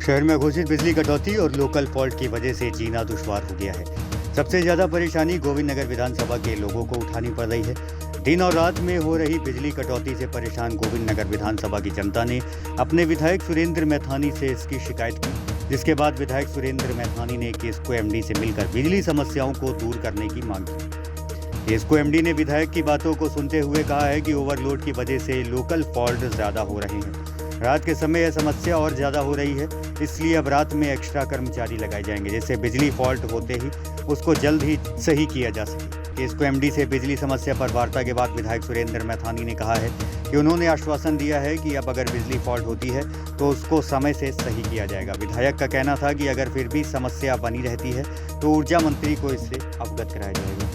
शहर में घोषित बिजली कटौती और लोकल फॉल्ट की वजह से जीना दुश्वार हो गया है। सबसे ज्यादा परेशानी गोविंद नगर विधानसभा के लोगों को उठानी पड़ रही है। दिन और रात में हो रही बिजली कटौती से परेशान गोविंद नगर विधानसभा की जनता ने अपने विधायक सुरेंद्र मैथानी से इसकी शिकायत की, जिसके बाद विधायक सुरेंद्र मैथानी ने केसको एमडी से मिलकर बिजली समस्याओं को दूर करने की मांग की। केसको एमडी ने विधायक की बातों को सुनते हुए कहा है कि ओवरलोड की वजह से लोकल फॉल्ट ज्यादा हो रहे हैं। रात के समय यह समस्या और ज़्यादा हो रही है, इसलिए अब रात में एक्स्ट्रा कर्मचारी लगाए जाएंगे, जिससे बिजली फॉल्ट होते ही उसको जल्द ही सही किया जा सके। केसको एमडी से बिजली समस्या पर वार्ता के बाद विधायक सुरेंद्र मैथानी ने कहा है कि उन्होंने आश्वासन दिया है कि अब अगर बिजली फॉल्ट होती है तो उसको समय से सही किया जाएगा। विधायक का कहना था कि अगर फिर भी समस्या बनी रहती है तो ऊर्जा मंत्री को इससे अवगत कराया जाएगा।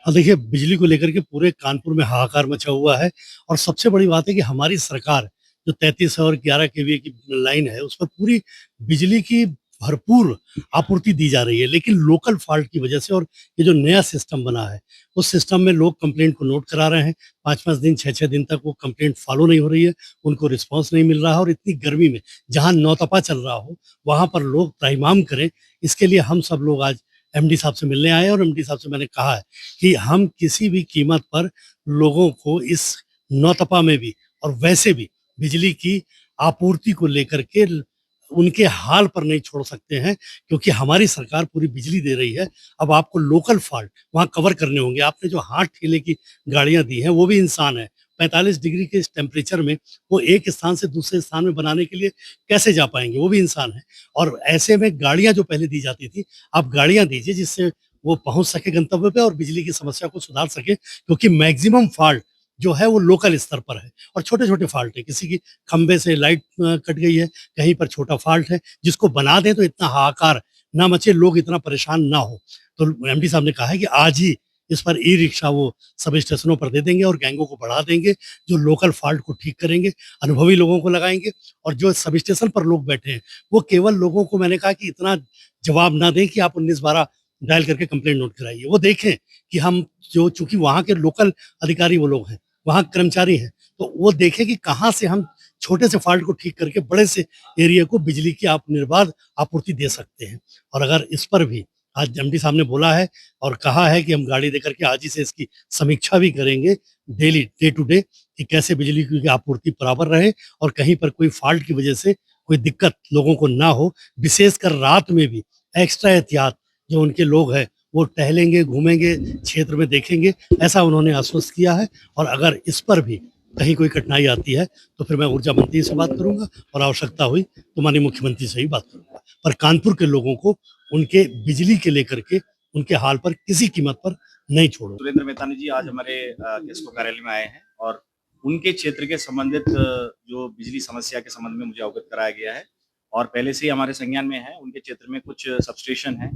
और देखिए, बिजली को लेकर के पूरे कानपुर में हाहाकार मचा हुआ है। और सबसे बड़ी बात है कि हमारी सरकार जो 33 और 11 केवीए की लाइन है, उस पर पूरी बिजली की भरपूर आपूर्ति दी जा रही है, लेकिन लोकल फॉल्ट की वजह से और ये जो नया सिस्टम बना है, उस सिस्टम में लोग कंप्लेंट को नोट करा रहे हैं। 5-5 दिन, 6-6 दिन तक वो कंप्लेंट फॉलो नहीं हो रही है, उनको रिस्पॉन्स नहीं मिल रहा है। और इतनी गर्मी में जहाँ नौतपा चल रहा हो, वहाँ पर लोग त्राहिमाम करें, इसके लिए हम सब लोग आज एमडी साहब से मिलने आए हैं। और एमडी साहब से मैंने कहा है कि हम किसी भी कीमत पर लोगों को इस नौतपा में भी और वैसे भी बिजली की आपूर्ति को लेकर के उनके हाल पर नहीं छोड़ सकते हैं, क्योंकि हमारी सरकार पूरी बिजली दे रही है। अब आपको लोकल फॉल्ट वहाँ कवर करने होंगे। आपने जो हाथ ठेले की गाड़ियां दी हैं, वो भी इंसान है। 45 डिग्री के इस टेम्परेचर में वो एक स्थान से दूसरे स्थान में बनाने के लिए कैसे जा पाएंगे, वो भी इंसान है। और ऐसे में गाड़ियां जो पहले दी जाती थी, आप गाड़ियां दीजिए जिससे वो पहुंच सके गंतव्य पे और बिजली की समस्या को सुधार सके, क्योंकि मैक्सिमम फॉल्ट जो है वो लोकल स्तर पर है। और छोटे छोटे फॉल्ट है, किसी की खंबे से लाइट कट गई है, कहीं पर छोटा फॉल्ट है, जिसको बना दें तो इतना हाहाकार ना मचे, लोग इतना परेशान ना हो। तो एमडी साहब ने कहा है कि आज ही इस पर ई रिक्शा वो सब स्टेशनों पर दे देंगे और गैंगों को बढ़ा देंगे, जो लोकल फॉल्ट को ठीक करेंगे, अनुभवी लोगों को लगाएंगे। और जो सब स्टेशन पर लोग बैठे हैं, वो केवल लोगों को, मैंने कहा कि इतना जवाब ना दें कि आप 1912 डायल करके कंप्लेंट नोट कराइए। वो देखें कि हम जो, चूंकि वहाँ के लोकल अधिकारी वो लोग हैं, वहाँ कर्मचारी हैं, तो वो देखें कि कहाँ से हम छोटे से फॉल्ट को ठीक करके बड़े से एरिया को बिजली की आप निर्बाध आपूर्ति दे सकते हैं। और अगर इस पर भी आज एमडी साहब ने बोला है और कहा है कि हम गाड़ी देकर के आज ही से इसकी समीक्षा भी करेंगे, डेली, डे टू डे, कि कैसे बिजली की आपूर्ति बराबर रहे और कहीं पर कोई फॉल्ट की वजह से कोई दिक्कत लोगों को ना हो। विशेषकर रात में भी एक्स्ट्रा एहतियात, जो उनके लोग हैं वो टहलेंगे, घूमेंगे, क्षेत्र में देखेंगे, ऐसा उन्होंने आश्वस्त किया है। और अगर इस पर भी कहीं कोई कठिनाई आती है तो फिर मैं ऊर्जा मंत्री से बात करूंगा और आवश्यकता हुई तो माननीय मुख्यमंत्री से ही बात करूंगा। पर कानपुर के लोगों को उनके बिजली के लेकर के उनके हाल पर किसी कीमत पर नहीं छोड़ो। सुरेंद्र मैथानी जी आज हमारे केसको कार्यालय में आए हैं और उनके क्षेत्र के संबंधित जो बिजली समस्या के संबंध में मुझे अवगत कराया गया है। और पहले से ही हमारे संज्ञान में है, उनके क्षेत्र में कुछ सबस्टेशन है,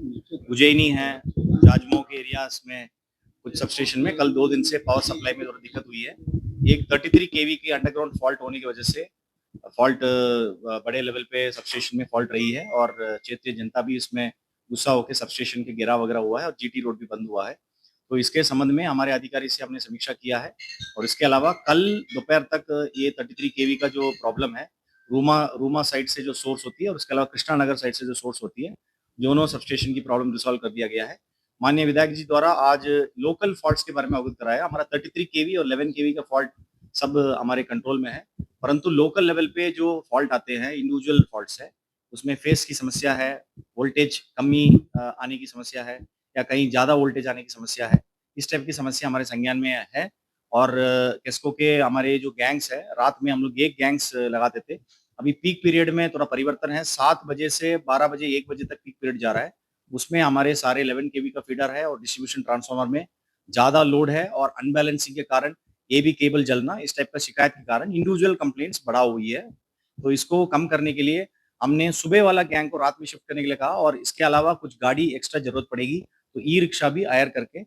उज्जैनी है, जाजमऊ के एरियाज में कुछ सबस्टेशन में कल 2 दिन से पावर सप्लाई में थोड़ी दिक्कत हुई है। एक 33 केवी की अंडरग्राउंड फॉल्ट होने की वजह से फॉल्ट बड़े लेवल पे सबस्टेशन में फॉल्ट रही है और क्षेत्रीय जनता भी इसमें गुस्सा होकर सबस्टेशन के घेराव वगैरह हुआ है और जीटी रोड भी बंद हुआ है। तो इसके संबंध में हमारे अधिकारी से हमने समीक्षा किया है। और इसके अलावा कल दोपहर तक ये 33 केवी का जो प्रॉब्लम है, रूमा साइड से जो सोर्स होती है और उसके अलावा कृष्णा नगर साइड से जो सोर्स होती है, दोनों सबस्टेशन की प्रॉब्लम रिसॉल्व कर दिया गया है। माननीय विधायक जी द्वारा आज लोकल फॉल्ट्स के बारे में अवगत कराया। हमारा 33 केवी और 11 केवी का फॉल्ट सब हमारे कंट्रोल में है, परंतु लोकल लेवल पे जो फॉल्ट आते हैं, इंडिविजुअल फॉल्ट्स है, उसमें फेस की समस्या है, वोल्टेज कमी आने की समस्या है या कहीं ज्यादा वोल्टेज आने की समस्या है। इस टाइप की समस्या हमारे संज्ञान में है। और केस्को के हमारे जो गैंग्स है, रात में हम लोग एक गैंग्स लगाते थे, अभी पीक पीरियड में थोड़ा परिवर्तन है। 7 बजे से 12 बजे 1 बजे तक पीक पीरियड जा रहा है। उसमें हमारे सारे 11 केवी का फीडर है और डिस्ट्रीब्यूशन ट्रांसफार्मर में ज्यादा लोड है और अनबैलेंसिंग के कारण ये भी केबल जलना, इस टाइप का शिकायत के कारण इंडिविजुअल कंप्लेंट्स बढ़ा हुई है। तो इसको कम करने के लिए हमने सुबह वाला गैंग को रात में शिफ्ट करने के लिए कहा और इसके अलावा कुछ गाड़ी एक्स्ट्रा जरूरत पड़ेगी तो ई रिक्शा भी हायर करके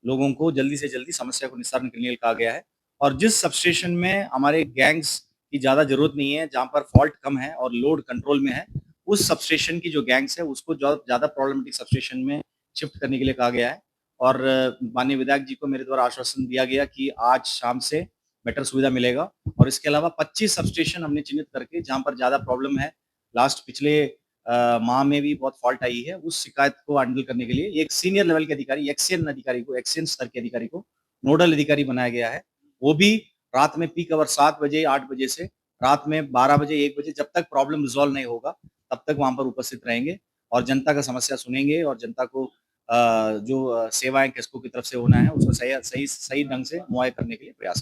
लोगों को जल्दी से जल्दी समस्या को निस्तारण करने के लिए कहा गया है। और जिस सबस्टेशन में हमारे गैंग्स की ज्यादा जरूरत नहीं है, जहां पर फॉल्ट कम है और लोड कंट्रोल में है, उस सबस्टेशन की जो गैंग्स है उसको ज्यादा प्रॉब्लमेटिक सबस्टेशन में शिफ्ट करने के लिए कहा गया है। और माननीय विधायक जी को मेरे द्वारा आश्वासन दिया गया कि आज शाम से बेटर सुविधा मिलेगा। और इसके अलावा 25 सबस्टेशन हमने चिन्हित करके, जहां पर ज्यादा प्रॉब्लम है, लास्ट पिछले माह में भी बहुत फॉल्ट आई है, उस शिकायत को हैंडल करने के लिए एक सीनियर लेवल के अधिकारी, एक्सईएन स्तर के अधिकारी को नोडल अधिकारी बनाया गया है। वो भी रात में पीक आवर 7 बजे, 8 बजे से रात में 12 बजे, 1 बजे जब तक प्रॉब्लम रिज़ॉल्व नहीं होगा, तब तक वहाँ पर उपस्थित रहेंगे और जनता का समस्या सुनेंगे और जनता को जो सेवाएँ किस्को की तरफ से होना है, उसको सही ढंग से मुहैया करने के लिए प्रयास करेंगे।